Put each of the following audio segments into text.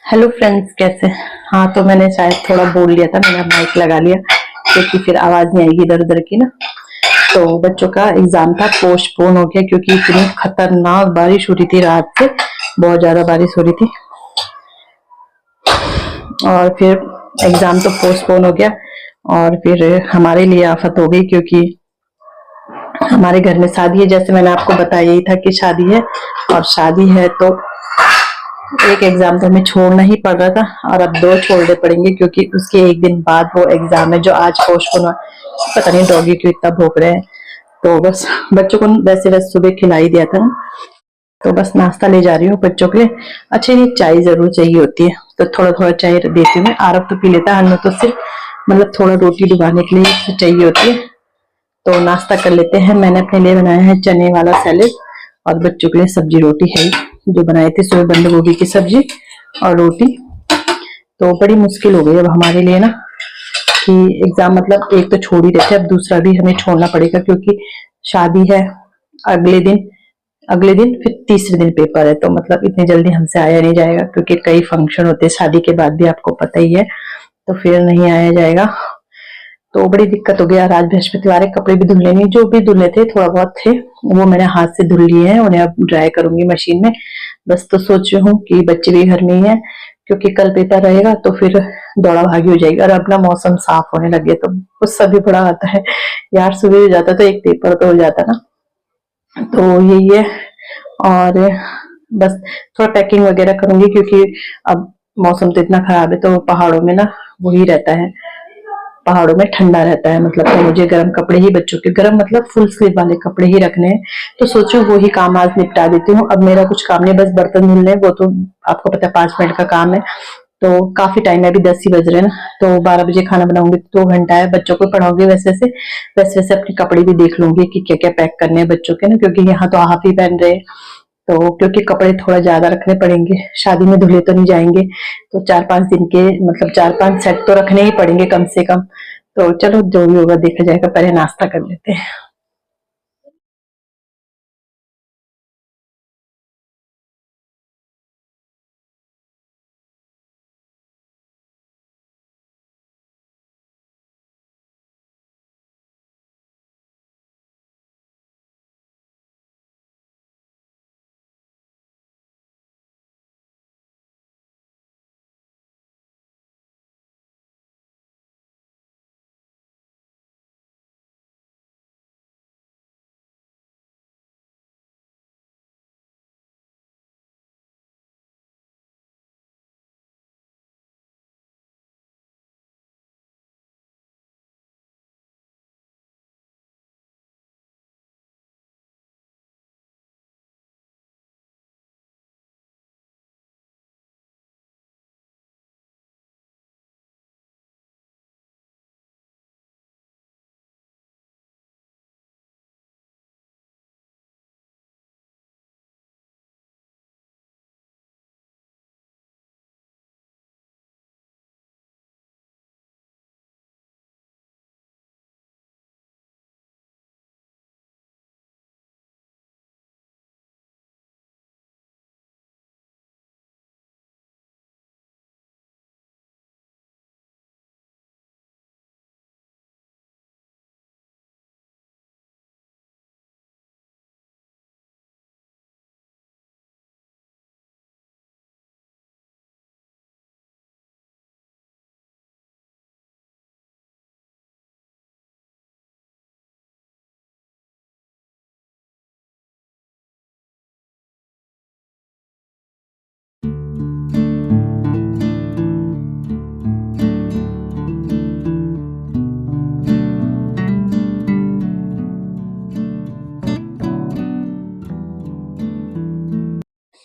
Hello friends, कैसे? हाँ, तो मैंने शायद थोड़ा बोल लिया था, मैंने अब माइक लगा लिया क्योंकि फिर आवाज नहीं आएगी इधर उधर की ना। तो बच्चों का एग्जाम था, पोस्टपोन हो गया क्योंकि इतनी खतरनाक बारिश हो रही थी रात से, बहुत ज्यादा बारिश हो रही थी। और फिर एग्जाम तो पोस्टपोन हो गया और फिर हमारे लिए आफत हो गई क्योंकि हमारे घर में शादी है। जैसे मैंने आपको बताया ही था कि शादी है, और शादी है तो एक एग्जाम तो हमें छोड़ना ही पड़ रहा था और अब दो छोड़ने पड़ेंगे क्योंकि उसके एक दिन बाद वो एग्जाम है जो आज पोस्टपोन हुआ। पता नहीं डॉगी क्यों इतना भौंक रहे हैं। तो बस बच्चों को वैसे बस सुबह खिला ही दिया था ना, तो बस नाश्ता ले जा रही हूँ बच्चों के लिए। अच्छा, ये चाय जरूर चाहिए होती है तो थोड़ा थोड़ा चाय देती हूँ मैं। आरब तो पी लेता है, अन्नू तो सिर्फ मतलब थोड़ा रोटी डुबाने के लिए चाहिए होती है। तो नाश्ता कर लेते हैं। मैंने अपने लिए बनाया है चने वाला सैलेड और बच्चों के लिए सब्जी रोटी है जो बनाई थी सुबह, बंद गोभी की सब्जी और रोटी। तो बड़ी मुश्किल हो गई अब हमारे लिए ना कि एग्जाम मतलब एक तो छोड़ ही देते, अब दूसरा भी हमें छोड़ना पड़ेगा क्योंकि शादी है अगले दिन। अगले दिन फिर तीसरे दिन पेपर है, तो मतलब इतनी जल्दी हमसे आया नहीं जाएगा क्योंकि कई फंक्शन होते हैं शादी के बाद भी, आपको पता ही है। तो फिर नहीं आया जाएगा। तो बड़ी दिक्कत हो गया। आज बृहस्पतिवार है, कपड़े भी धुलने नहीं, जो भी धुलने थे थोड़ा बहुत थे वो मैंने हाथ से धुल लिए हैं, उन्हें अब ड्राई करूंगी मशीन में। बस तो सोच रही हूँ कि बच्चे भी घर में ही है क्योंकि कल पेपर रहेगा तो फिर दौड़ा भागी हो जाएगी। और अपना मौसम साफ होने लगे तो गुस्सा भी बड़ा आता है यार, सुबह हो जाता तो एक पेपर तो हो जाता ना। तो यही है। और बस थोड़ा पैकिंग वगैरह करूंगी क्योंकि अब मौसम तो इतना खराब है तो पहाड़ों में ना वही रहता है, पहाड़ों में ठंडा रहता है, मतलब तो मुझे गर्म कपड़े ही, बच्चों के गर्म मतलब फुल स्लीव वाले कपड़े ही रखने हैं। तो सोचो वो ही काम आज निपटा देती हूँ। अब मेरा कुछ काम नहीं, बस बर्तन धुलने, वो तो आपको पता है 5 मिनट का काम है। तो काफी टाइम है, अभी 10 ही बज रहे हैं ना, तो 12 बजे खाना बनाऊंगी तो 2 घंटा है। बच्चों को पढ़ाऊंगी वैसे वैसे अपने कपड़े भी देख लूंगी कि क्या क्या पैक करने हैं बच्चों के ना, क्योंकि यहाँ तो हाफ ही पहन रहे हैं। तो क्योंकि कपड़े थोड़ा ज्यादा रखने पड़ेंगे, शादी में धुले तो नहीं जाएंगे, तो 4-5 दिन के मतलब 4-5 सेट तो रखने ही पड़ेंगे कम से कम। तो चलो जो भी होगा देखा जाएगा, पहले नाश्ता कर लेते हैं।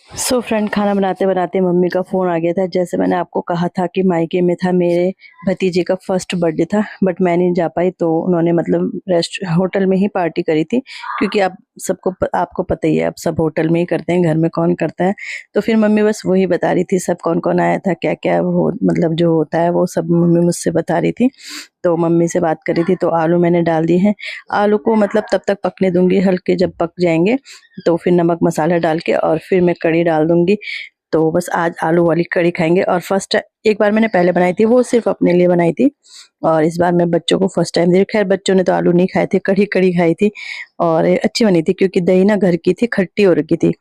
सो फ्रेंड, खाना बनाते बनाते मम्मी का फ़ोन आ गया था। जैसे मैंने आपको कहा था कि मायके में था, मेरे भतीजे का फर्स्ट बर्थडे था, बट मैं नहीं जा पाई। तो उन्होंने मतलब रेस्ट होटल में ही पार्टी करी थी क्योंकि आप सबको आपको पता ही है, अब सब होटल में ही करते हैं, घर में कौन करता है। तो फिर मम्मी बस वही बता रही थी सब कौन कौन आया था, क्या क्या वो मतलब जो होता है वो सब मम्मी मुझसे बता रही थी। तो मम्मी से बात करी थी, तो आलू मैंने डाल दिए हैं। आलू को मतलब तब तक पकने दूंगी, हल्के जब पक जाएंगे तो फिर नमक मसाला डाल के और फिर मैं कढ़ी डाल दूंगी। तो बस आज आलू वाली कड़ी खाएंगे। और फर्स्ट एक बार मैंने पहले बनाई थी, वो सिर्फ अपने लिए बनाई थी, और इस बार मैं बच्चों को फर्स्ट टाइम दे रही। खैर बच्चों ने तो आलू नहीं खाए थे, कड़ी कड़ी खाई थी और अच्छी बनी थी क्योंकि दही ना घर की थी, खट्टी हो रखी थी।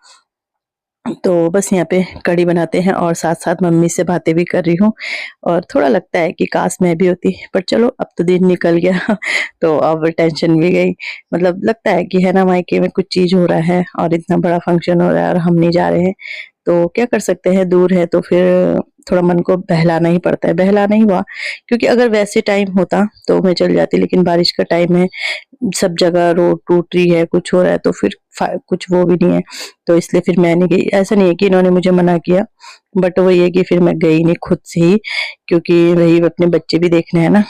तो बस यहाँ पे कड़ी बनाते हैं और साथ साथ मम्मी से बातें भी कर रही हूँ। और थोड़ा लगता है कि काश मैं भी होती, पर चलो अब तो दिन निकल गया तो अब टेंशन भी गई। मतलब लगता है कि है ना, मायके में कुछ चीज हो रहा है और इतना बड़ा फंक्शन हो रहा है और हम नहीं जा रहे हैं, तो क्या कर सकते हैं, दूर है तो फिर थोड़ा मन को बहलाना ही पड़ता है। बहला नहीं हुआ, क्योंकि अगर वैसे टाइम होता तो मैं चल जाती, लेकिन बारिश का टाइम है, सब जगह रोड टूट रही है, कुछ हो रहा है, तो फिर कुछ वो भी नहीं है, तो इसलिए फिर मैं नहीं गई। ऐसा नहीं है कि इन्होंने मुझे मना किया, बट वो ये कि फिर मैं गई नहीं खुद से ही, क्योंकि वही अपने बच्चे भी देखने हैं ना,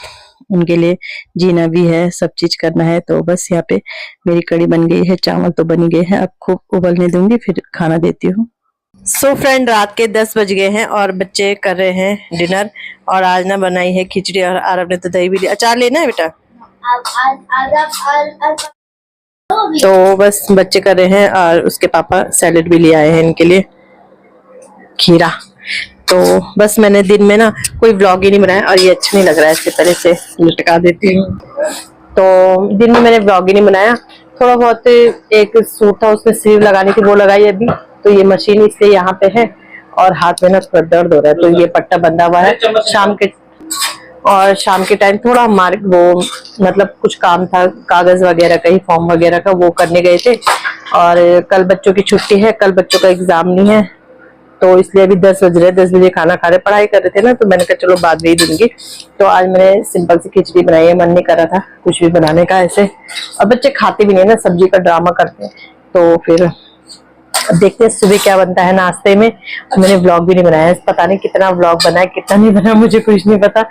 उनके लिए जीना भी है, सब चीज करना है। तो बस यहाँ पे मेरी कड़ी बन गई है, चावल तो बन गए हैं, अब खूब उबलने दूंगी फिर खाना देती हूँ। सो फ्रेंड, रात के 10 बज गए हैं और बच्चे कर रहे हैं डिनर। और आज ना बनाई है खिचड़ी, और आरब ने तो दही भी लिया। अचार लेना है बेटा? तो बस बच्चे कर रहे हैं और उसके पापा सैलेड भी ले आए हैं इनके लिए, खीरा। तो बस मैंने दिन में ना कोई व्लॉग ही नहीं बनाया, और ये अच्छा नहीं लग रहा है, इसके तरह से लटका देती हूँ। तो दिन में मैंने व्लॉग ही नहीं बनाया। थोड़ा बहुत एक सूट था, उसमें स्लीव लगानी थी, वो लगाई अभी। तो ये मशीन इसलिए यहाँ पे है, और हाथ में ना थोड़ा दर्द हो रहा है, तो ये पट्टा बंधा हुआ है। शाम के टाइम थोड़ा हमारे वो मतलब कुछ काम था, कागज वगैरह का ही, फॉर्म वगैरह का, वो करने गए थे। और कल बच्चों की छुट्टी है, कल बच्चों का एग्जाम नहीं है, तो इसलिए अभी 10 बज रहे, 10 बजे खाना खा रहे, पढ़ाई कर रहे थे ना, तो मैंने कहा चलो बाद में ही दूंगी। तो आज मैंने सिंपल सी खिचड़ी बनाई है, मन नहीं कर रहा था कुछ भी बनाने का ऐसे, और बच्चे खाते भी नहीं ना, सब्जी का ड्रामा करते हैं। तो फिर देखते हैं सुबह क्या बनता है नाश्ते में। मैंने व्लॉग भी नहीं बनाया, पता नहीं कितना व्लॉग बना है, कितना नहीं बना, मुझे कुछ नहीं पता।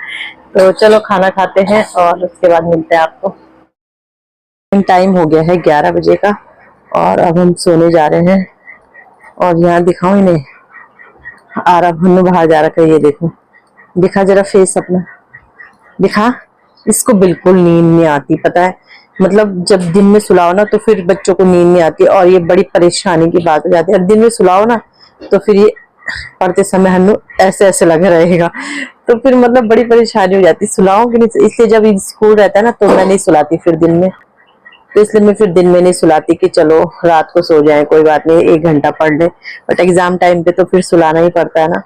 तो चलो खाना खाते हैं और उसके बाद मिलते हैं आपको। टाइम हो गया है 11 बजे का, और अब हम सोने जा रहे हैं। और यहाँ दिखाऊं इन्हें, आरब हन्नू बाहर जा रखा है, ये देखो, दिखा जरा फेस अपना, दिखा। इसको बिल्कुल नींद नहीं आती, पता है, मतलब जब दिन में सुलाओ ना तो फिर बच्चों को नींद नहीं आती, और ये बड़ी परेशानी की बात हो जाती है। दिन में सुलाओ ना तो फिर ये पढ़ते समय हन्नू ऐसे ऐसे लगा रहेगा, तो फिर मतलब बड़ी परेशानी हो जाती, सुलाओ कि नहीं। इसलिए जब स्कूल रहता है ना तो मैं नहीं सुलाती फिर दिन में, तो इसलिए मैं फिर दिन में नहीं सुलाती कि चलो रात को सो जाए, कोई बात नहीं, 1 घंटा पढ़ ले। बट एग्जाम टाइम पे तो फिर सुलाना ही पड़ता है ना।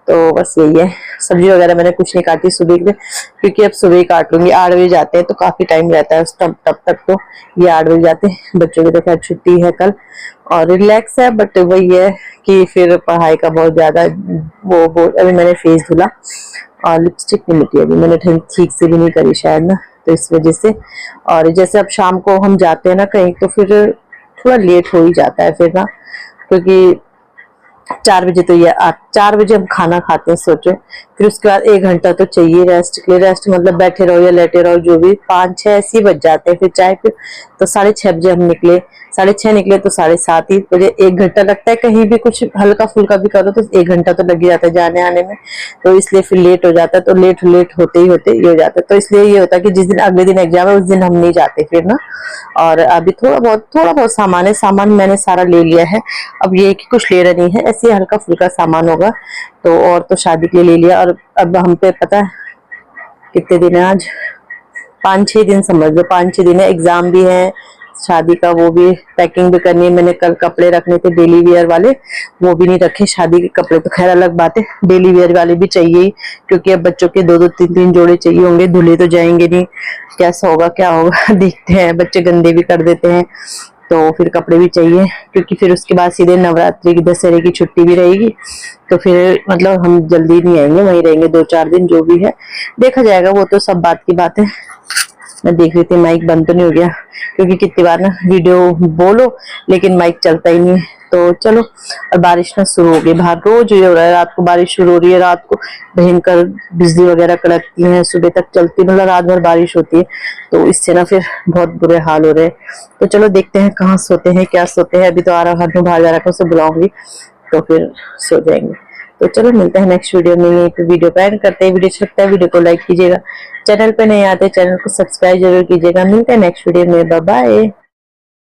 तो बस यही है। सब्जी वगैरह मैंने कुछ नहीं काटी सुबह में, क्योंकि अब सुबह ही काट लूंगी। 8 बजे जाते हैं तो काफी टाइम रहता है तब तक तो ये 8 बजे जाते हैं। बच्चों की तो खैर छुट्टी है कल, और रिलैक्स है, बट वही है कि फिर पढ़ाई का बहुत ज्यादा वो अभी मैंने फेस धुला और लिपस्टिक नहीं मिटी, अभी मैंने ठीक से भी नहीं करी शायद ना, तो इस वजह से। और जैसे अब शाम को हम जाते हैं ना कहीं, तो फिर थोड़ा लेट हो ही जाता है फिर ना, क्योंकि 4 बजे तो ये 4 बजे हम खाना खाते हैं सोचो, फिर उसके बाद 1 घंटा तो चाहिए रेस्ट के लिए। रेस्ट मतलब बैठे रहो या लेटे रहो, जो भी 5-6 ऐसे ही बज जाते हैं। फिर चाय फिर तो 6:30 बजे हम निकले, 6:30 निकले तो 7:30 ही बजे 1 घंटा लगता है। कहीं भी कुछ हल्का फुल्का भी करो तो 1 घंटा तो लग ही जाता है जाने आने में, तो इसलिए फिर लेट हो जाता है। तो लेट होते ही ये हो जाता है। तो इसलिए ये होता है कि जिस दिन अगले दिन एग्जाम है उस दिन हम नहीं जाते फिर ना। और अभी थोड़ा बहुत सामान है, सामान मैंने सारा ले लिया है। अब ये कि कुछ लेना नहीं है, ऐसे हल्का फुल्का सामान होगा तो। और तो शादी के लिए ले लिया। और अब हम पे पता है कितने दिन है आज, 5-6 दिन समझ लो, 5-6 दिन है। एग्जाम भी है, शादी का वो भी पैकिंग भी करनी है। मैंने कल कपड़े रखने थे डेली वेयर वाले, वो भी नहीं रखे। शादी के कपड़े तो खैर अलग बात है, डेली वेयर वाले भी चाहिए, क्योंकि अब बच्चों के 2-2 3-3 जोड़े चाहिए होंगे, धुले तो जाएंगे नहीं। कैसा होगा क्या होगा देखते हैं, बच्चे गंदे भी कर देते हैं, तो फिर कपड़े भी चाहिए। क्योंकि फिर उसके बाद सीधे नवरात्रि की, दशहरे की छुट्टी भी रहेगी, तो फिर मतलब हम जल्दी नहीं आएंगे, वहीं रहेंगे 2-4 दिन, जो भी है देखा जाएगा, वो तो सब बात की बात है। मैं देख रही थी माइक बंद तो नहीं हो गया, क्योंकि कितनी बार ना वीडियो बोलो लेकिन माइक चलता ही नहीं है। तो चलो, और बारिश ना शुरू हो गई बाहर, रोज ये हो रहा है, रात को बारिश शुरू हो रही है, रात को भयंकर बिजली वगैरह कड़कती है, सुबह तक चलती, मतलब रात भर बारिश होती है, तो इससे ना फिर बहुत बुरे हाल हो रहे हैं। तो चलो देखते हैं कहाँ सोते हैं, क्या सोते हैं। अभी तो आ रहा हर बाहर जा रखा, उसे बुलाऊंगी तो फिर सो जाएंगे। तो चलो मिलते हैं नेक्स्ट वीडियो में। यहीं पे वीडियो को एंड करते हैं। वीडियो अच्छा लगता है वीडियो को लाइक कीजिएगा, चैनल पे नए आते चैनल को सब्सक्राइब जरूर कीजिएगा। मिलते हैं नेक्स्ट वीडियो में, बाय बाय।